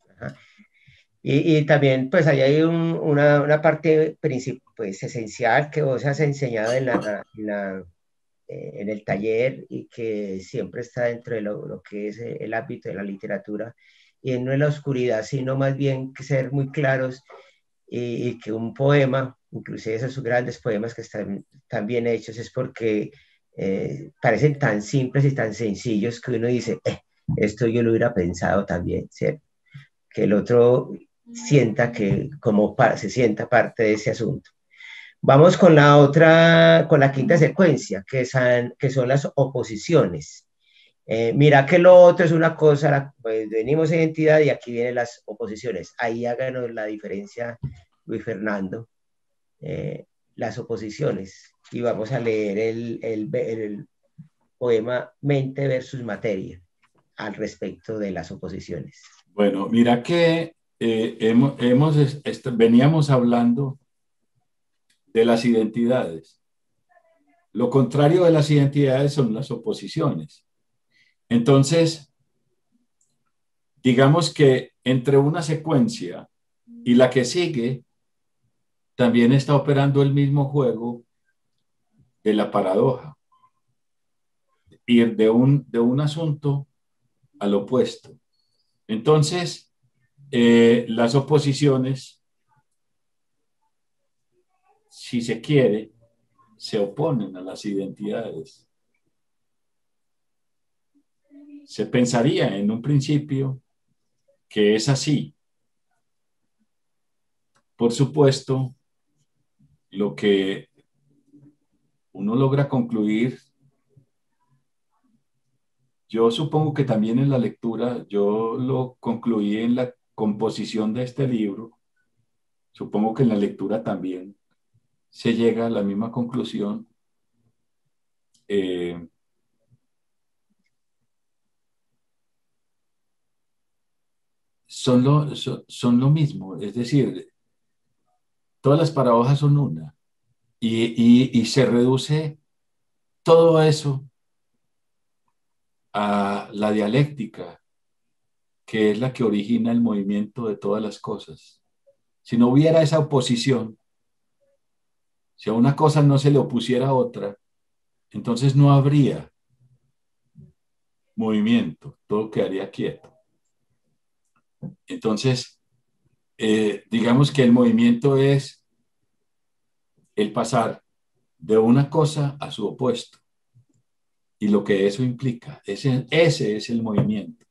Ajá. Y también, pues, ahí hay una parte pues, esencial que vos has enseñado en el taller y que siempre está dentro de lo que es el ámbito de la literatura, y no en la oscuridad, sino más bien que ser muy claros y que un poema, inclusive esos grandes poemas que están tan bien hechos, es porque parecen tan simples y tan sencillos que uno dice, esto yo lo hubiera pensado también, ¿cierto? Que el otro sienta que se sienta parte de ese asunto. Vamos con la otra, con la quinta secuencia, que son las oposiciones. Mira que lo otro es una cosa, pues venimos en identidad y aquí vienen las oposiciones. Ahí háganos la diferencia, Luis Fernando, las oposiciones. Y vamos a leer el poema Mente versus Materia al respecto de las oposiciones. Bueno, mira que veníamos hablando de las identidades. Lo contrario de las identidades son las oposiciones. Entonces, digamos que entre una secuencia y la que sigue, también está operando el mismo juego de la paradoja. Ir de un asunto al opuesto. Entonces, las oposiciones, si se quiere, se oponen a las identidades. Se pensaría en un principio que es así. Por supuesto, lo que uno logra concluir, yo supongo que también en la lectura, yo lo concluí en la composición de este libro, supongo que en la lectura también se llega a la misma conclusión. Son lo mismo, es decir, todas las paradojas son una y se reduce todo eso a la dialéctica, que es la que origina el movimiento de todas las cosas. Si no hubiera esa oposición, si a una cosa no se le opusiera a otra, entonces no habría movimiento, todo quedaría quieto. Entonces, digamos que el movimiento es el pasar de una cosa a su opuesto y lo que eso implica. Ese es el movimiento.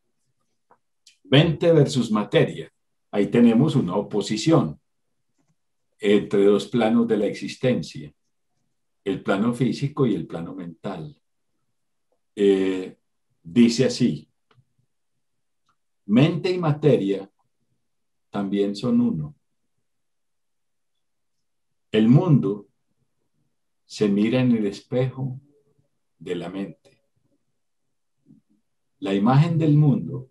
Mente versus materia. Ahí tenemos una oposición entre dos planos de la existencia, el plano físico y el plano mental. Dice así, mente y materia también son uno. El mundo se mira en el espejo de la mente. La imagen del mundo,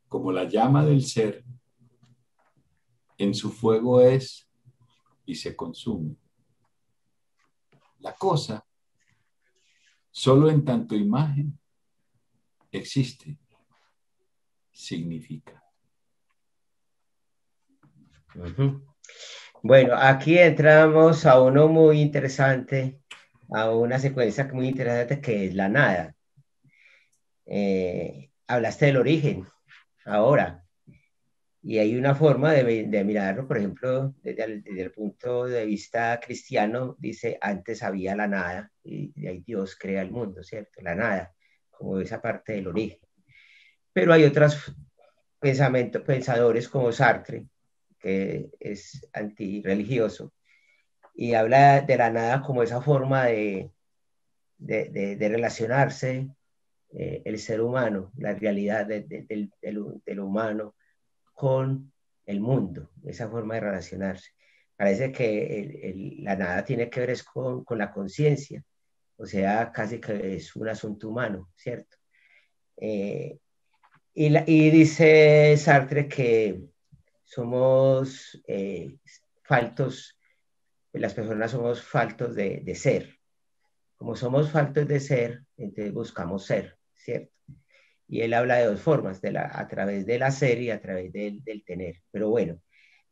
como la llama del ser, en su fuego es y se consume. La cosa, solo en tanto imagen, existe, significa. Uh-huh. Bueno, aquí entramos a uno muy interesante, a una secuencia muy interesante que es la nada. Hablaste del origen ahora, y hay una forma de mirarlo, por ejemplo, desde el punto de vista cristiano, dice, antes había la nada, y de ahí Dios crea el mundo, ¿cierto? La nada, como esa parte del origen. pero hay otros pensadores como Sartre, que es antirreligioso, y habla de la nada como esa forma de relacionarse el ser humano, la realidad del humano con el mundo, esa forma de relacionarse. Parece que la nada tiene que ver es con la conciencia, o sea, casi que es un asunto humano, ¿cierto? Eh, y dice Sartre que somos faltos, las personas somos faltos de ser. Como somos faltos de ser, entonces buscamos ser, ¿cierto? Y él habla de dos formas, a través del hacer y a través del tener. Pero bueno,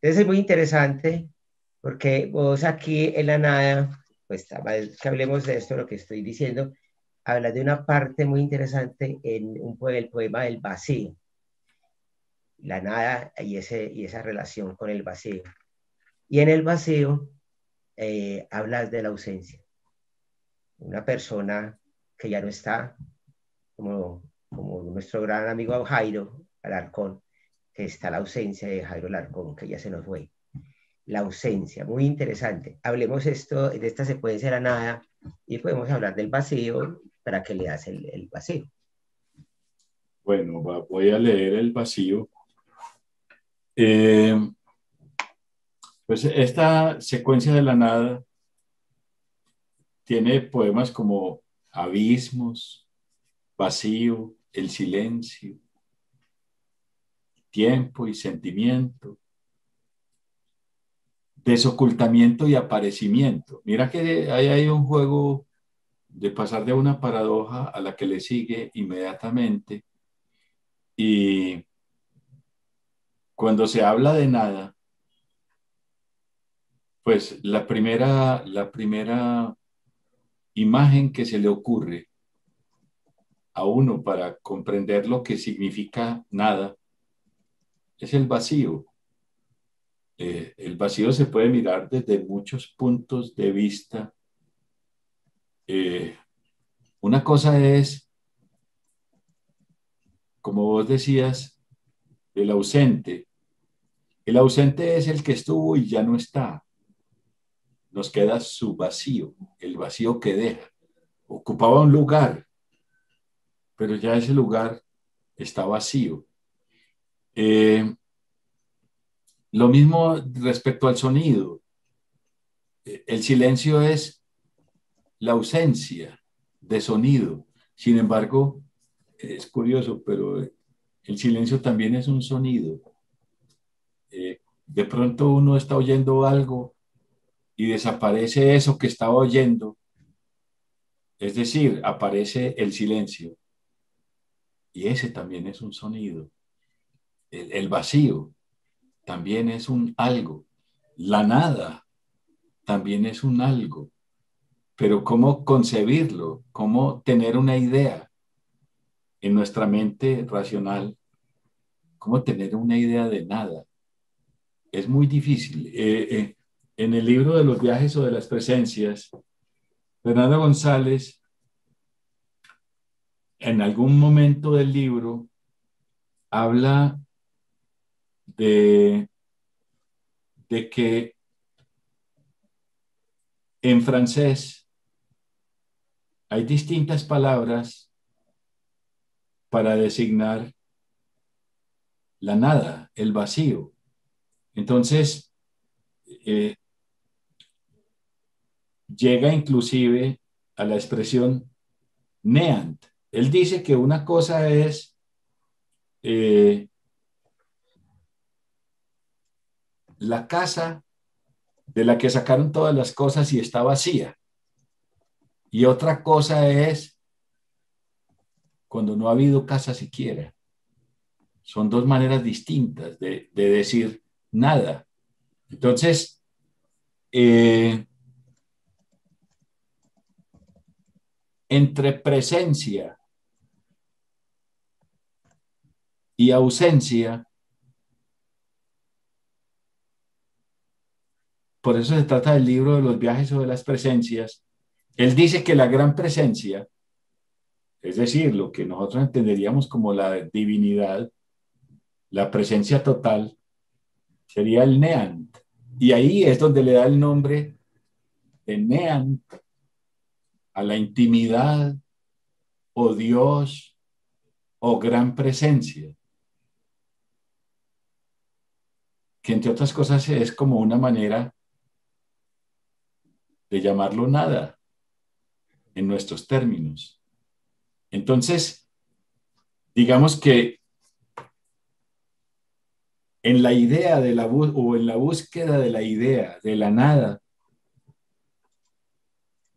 entonces es muy interesante porque vos aquí en la nada, pues que hablemos de esto, lo que estoy diciendo, habla de una parte muy interesante en el poema del vacío, la nada y esa relación con el vacío. Y en el vacío hablas de la ausencia, una persona que ya no está, como nuestro gran amigo Jairo Alarcón, que está la ausencia de Jairo Alarcón, que ya se nos fue. La ausencia, muy interesante. Hablemos de esta secuencia de la nada y podemos hablar del vacío para que leas el vacío. Bueno, voy a leer el vacío. Eh, pues esta secuencia de la nada tiene poemas como Abismos, Vacío, El silencio, Tiempo y sentimiento, Desocultamiento y aparecimiento. Mira que ahí hay un juego de pasar de una paradoja a la que le sigue inmediatamente. Y cuando se habla de nada, pues la primera imagen que se le ocurre a uno para comprender lo que significa nada es el vacío. El vacío se puede mirar desde muchos puntos de vista. Eh, una cosa es, como vos decías, el ausente. El ausente es el que estuvo y ya no está. Nos queda su vacío, el vacío que deja. Ocupaba un lugar, pero ya ese lugar está vacío. Eh, lo mismo respecto al sonido. El silencio es la ausencia de sonido. Sin embargo, es curioso, pero el silencio también es un sonido. De pronto uno está oyendo algo y desaparece eso que estaba oyendo, es decir, aparece el silencio y ese también es un sonido. El vacío también es un algo. La nada también es un algo. Pero ¿cómo concebirlo? ¿Cómo tener una idea en nuestra mente racional? ¿Cómo tener una idea de nada? Es muy difícil. En el libro de los viajes o de las presencias, Fernando González, en algún momento del libro, habla de, de que en francés hay distintas palabras para designar la nada, el vacío. Entonces, eh, llega inclusive a la expresión neant. Él dice que una cosa es la casa de la que sacaron todas las cosas y está vacía. Y otra cosa es cuando no ha habido casa siquiera. Son dos maneras distintas de decir nada. Entonces, entre presencia y ausencia, por eso se trata del libro de los viajes o de las presencias, él dice que la gran presencia, Es decir, lo que nosotros entenderíamos como la divinidad, la presencia total, sería el Neant. Y ahí es donde le da el nombre de Neant a la intimidad o Dios o gran presencia, que entre otras cosas es como una manera de llamarlo nada en nuestros términos. Entonces, digamos que en la idea de o en la búsqueda de la idea de la nada,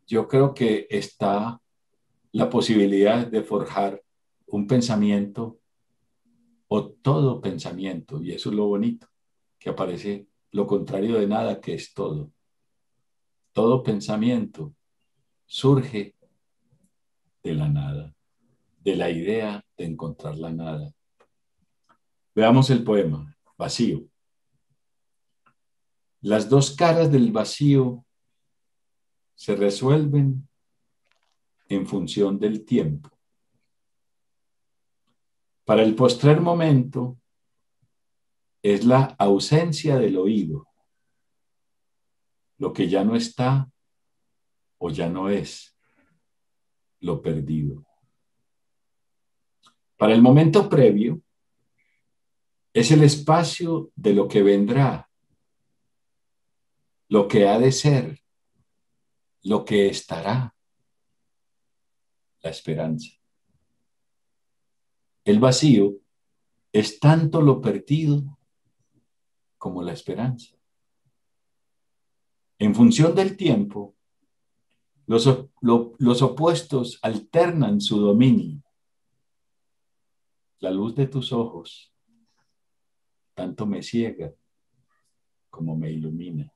yo creo que está la posibilidad de forjar un pensamiento o todo pensamiento, y eso es lo bonito, que aparece lo contrario de nada, que es todo. Todo pensamiento surge de la nada, de la idea de encontrar la nada. Veamos el poema, Vacío. Las dos caras del vacío se resuelven en función del tiempo. Para el postrer momento es la ausencia del oído, lo que ya no está o ya no es, lo perdido. Para el momento previo es el espacio de lo que vendrá, lo que ha de ser, lo que estará, la esperanza. El vacío es tanto lo perdido como la esperanza. En función del tiempo, los opuestos alternan su dominio. La luz de tus ojos tanto me ciega como me ilumina.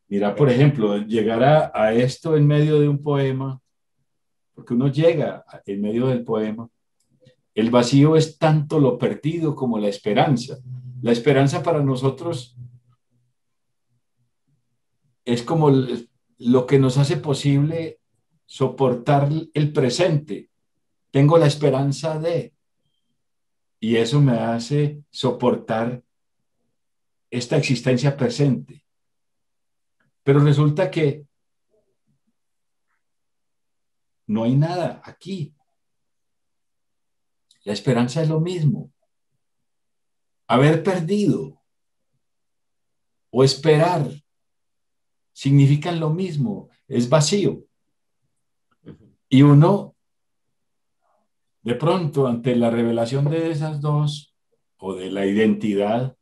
Mira, por ejemplo, llegar a esto en medio de un poema, porque uno llega en medio del poema. El vacío es tanto lo perdido como la esperanza. La esperanza para nosotros es como lo que nos hace posible soportar el presente. Tengo la esperanza de, y eso me hace soportar esta existencia presente. Pero resulta que no hay nada aquí. La esperanza es lo mismo. Haber perdido o esperar significan lo mismo, es vacío. Y uno, de pronto, ante la revelación de esas dos, o de la identidad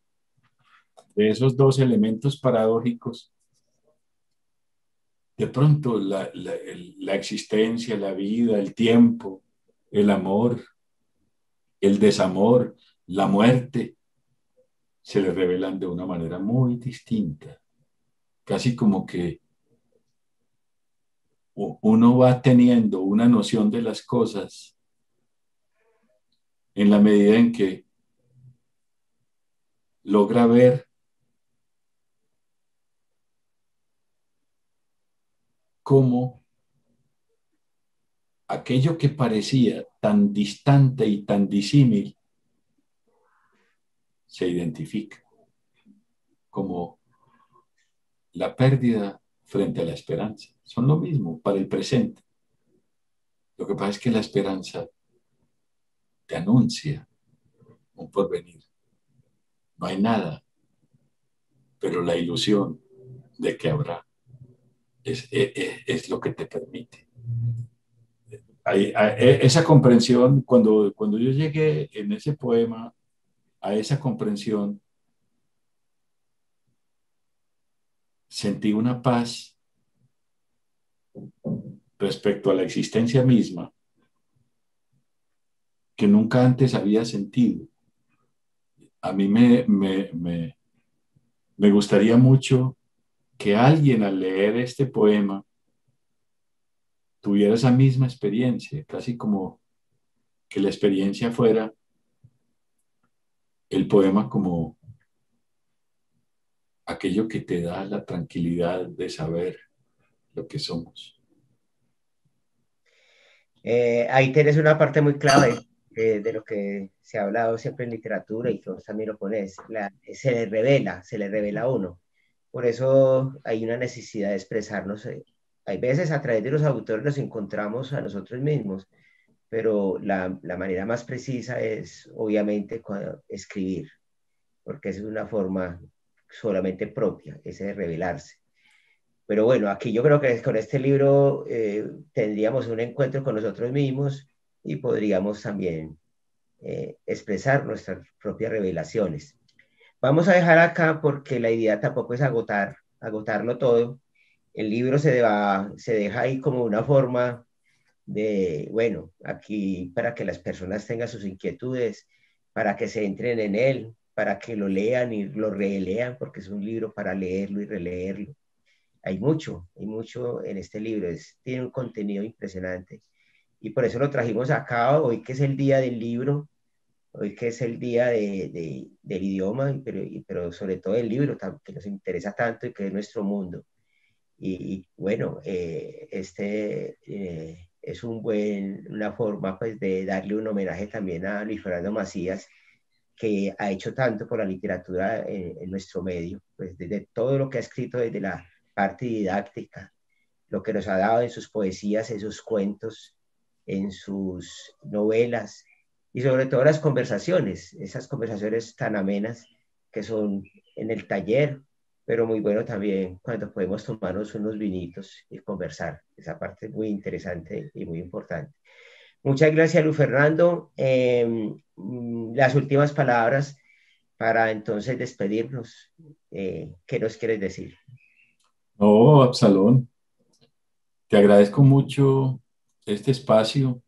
de esos dos elementos paradójicos, de pronto la existencia, la vida, el tiempo, el amor, el desamor, la muerte, se le revelan de una manera muy distinta. Casi como que uno va teniendo una noción de las cosas en la medida en que logra ver cómo aquello que parecía tan distante y tan disímil se identifica como la pérdida frente a la esperanza. Son lo mismo para el presente. Lo que pasa es que la esperanza te anuncia un porvenir. No hay nada, pero la ilusión de que habrá es lo que te permite. Esa comprensión, cuando yo llegué en ese poema a esa comprensión, sentí una paz respecto a la existencia misma que nunca antes había sentido. A mí me gustaría mucho que alguien al leer este poema tuviera esa misma experiencia, casi como que la experiencia fuera el poema como aquello que te da la tranquilidad de saber lo que somos. Ahí tienes una parte muy clave de lo que se ha hablado siempre en literatura y que vos también lo pones. Se le revela a uno. Por eso hay una necesidad de expresarnos. Hay veces a través de los autores nos encontramos a nosotros mismos, pero la manera más precisa es obviamente escribir, porque esa es una forma solamente propia, ese de revelarse. Pero bueno, aquí yo creo que con este libro tendríamos un encuentro con nosotros mismos y podríamos también expresar nuestras propias revelaciones. Vamos a dejar acá porque la idea tampoco es agotarlo todo. El libro se deja ahí como una forma de, bueno, aquí para que las personas tengan sus inquietudes, para que se entren en él, para que lo lean y lo relean, porque es un libro para leerlo y releerlo. Hay mucho en este libro, tiene un contenido impresionante. Y por eso lo trajimos acá hoy, que es el día del libro, hoy que es el día del idioma, pero sobre todo el libro, que nos interesa tanto y que es nuestro mundo. Y bueno, es una forma pues, de darle un homenaje también a Luis Fernando Macías, que ha hecho tanto por la literatura en nuestro medio, pues desde todo lo que ha escrito, desde la parte didáctica, lo que nos ha dado en sus poesías, en sus cuentos, en sus novelas y sobre todo las conversaciones, esas conversaciones tan amenas que son en el taller, pero muy bueno también cuando podemos tomarnos unos vinitos y conversar. Esa parte es muy interesante y muy importante. Muchas gracias, Luis Fernando. Las últimas palabras para entonces despedirnos. ¿Qué nos quieres decir? No, Absalón, te agradezco mucho este espacio.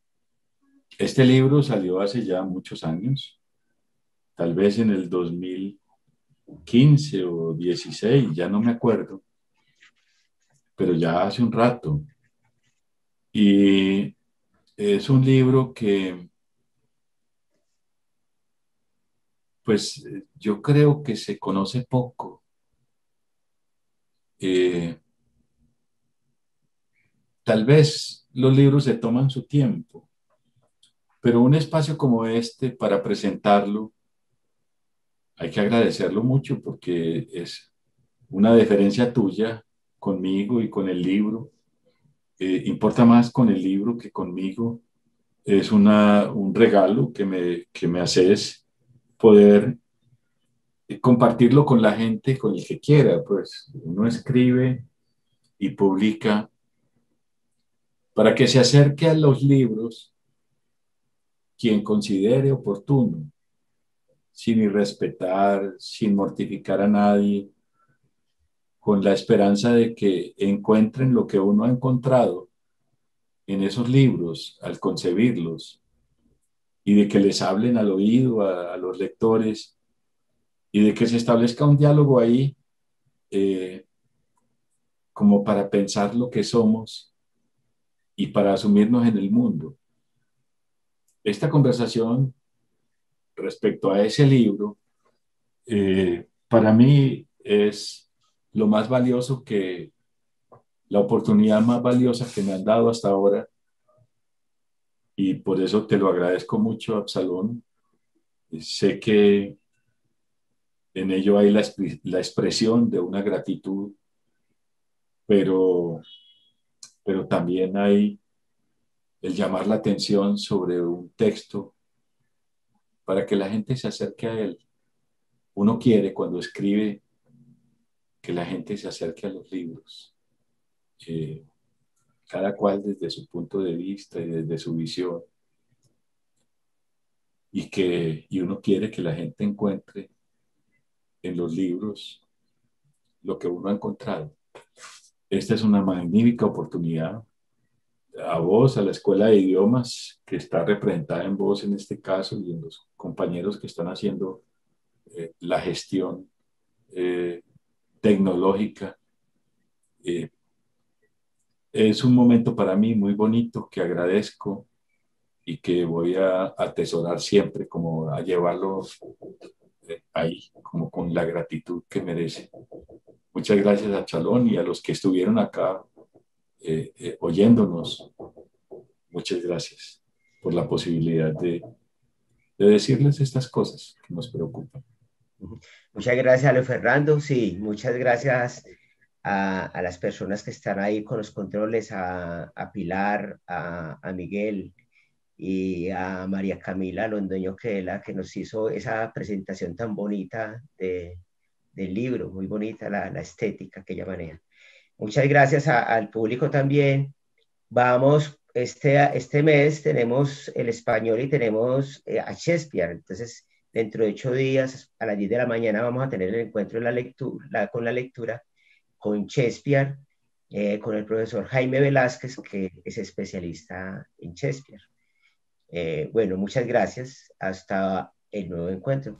Este libro salió hace ya muchos años, tal vez en el 2015 o 16, ya no me acuerdo, pero ya hace un rato. Y es un libro que, pues, yo creo que se conoce poco. Eh, Tal vez los libros se toman su tiempo, pero un espacio como este para presentarlo, hay que agradecerlo mucho porque es una deferencia tuya conmigo y con el libro. Importa más con el libro que conmigo. Es un regalo que me haces poder compartirlo con la gente, con el que quiera. Pues uno escribe y publica para que se acerque a los libros quien considere oportuno, sin irrespetar, sin mortificar a nadie, con la esperanza de que encuentren lo que uno ha encontrado en esos libros al concebirlos y de que les hablen al oído a los lectores y de que se establezca un diálogo ahí eh, como para pensar lo que somos y para asumirnos en el mundo. Esta conversación respecto a ese libro, para mí es lo más valioso la oportunidad más valiosa que me han dado hasta ahora y por eso te lo agradezco mucho, Absalón. Sé que en ello hay la expresión de una gratitud, pero, pero también hay el llamar la atención sobre un texto para que la gente se acerque a él. Uno quiere cuando escribe que la gente se acerque a los libros, eh, cada cual desde su punto de vista y desde su visión, y uno quiere que la gente encuentre en los libros lo que uno ha encontrado. Esta es una magnífica oportunidad a vos, a la Escuela de Idiomas, que está representada en vos en este caso y en los compañeros que están haciendo la gestión eh, tecnológica. Eh, es un momento para mí muy bonito que agradezco y que voy a atesorar siempre, como a llevarlo ahí, como con la gratitud que merece. Muchas gracias a Chalón y a los que estuvieron acá oyéndonos. Muchas muchas gracias por la posibilidad de decirles estas cosas que nos preocupan. Muchas gracias, Leo Fernando. Sí, muchas gracias a las personas que están ahí con los controles, a Pilar, a Miguel y a María Camila Londoño, que es la que nos hizo esa presentación tan bonita del libro, muy bonita la estética que ella maneja. Muchas gracias al público también. Vamos, este mes tenemos el español y tenemos a Shakespeare. Entonces, dentro de 8 días, a las 10 de la mañana, vamos a tener el encuentro de con la lectura con Shakespeare, con el profesor Jaime Velázquez, que es especialista en Shakespeare. Bueno, muchas gracias. Hasta el nuevo encuentro.